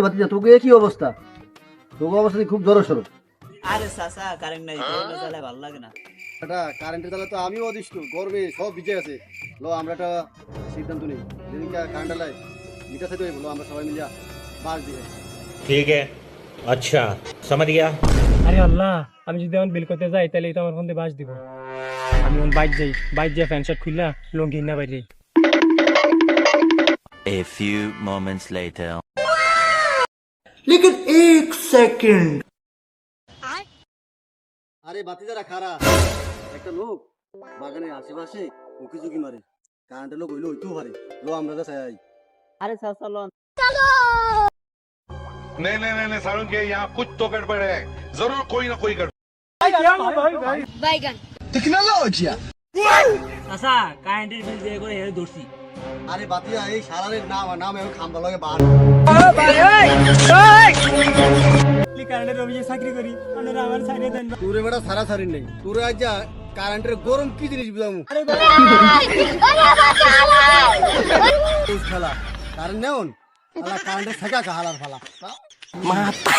ভাতিজা তোকে কি অবস্থা? তোকে অবস্থা খুব জড়সড়। আরে চাচা কারেন্ট নাই, কারেন্ট চালায় ভালো লাগে না। এটা কারেন্টের তাহলে তো আমিও অদিষ্ট, গরমে সব ভিজে আছে। লো আমরা একটা সিদ্ধান্ত নিই, যেদিনকে কারেন্ট লাই মিটা খাইতে হইব, আমরা সবাই মিলিয়া বাস দিয়ে। ठीक है, अच्छा समझ गया। আরে আল্লাহ, আমি যদি এখন বিল করতে যাই তাহলে এটা আমার ফোন দিয়ে বাস দিব। আমি এখন বাইক যাই, বাইক যা ফ্যান শার্ট খুললা লঙ্গি না বাইরে। A few moments later. আরে ভাতিজারা খারা, একটা লোক বাগানের আশেপাশে উকি ঝুঁকি মারে, কারেন্টের লোক হইলো হইতেও পারে। লো আমরা যা চাই। আরে চাচা লন नहीं नहीं नहीं नहीं सारुण के यहाँ कुछ तो गड़बड़ है, जरूर कोई ना कोई गड़बड़। বাইগান চাচা কারেন্টের বিল দিয়ে করে হেরে ধরছি। আরে বাতিজা এই সারারের নাম এখন খাম্বা লগে বার। কারেন্টের অফিসে চাকরি করি, আপনারা আমার সাইডে দেন। তোরে বেটা সারা সারি নেই, তোরে আজ যা কারেন্টের গরম কি জিনিস বুঝামু। খেলা কারেন্ট নেউন আলা কারেন্টের থাকা কাহালার ফালা মাথা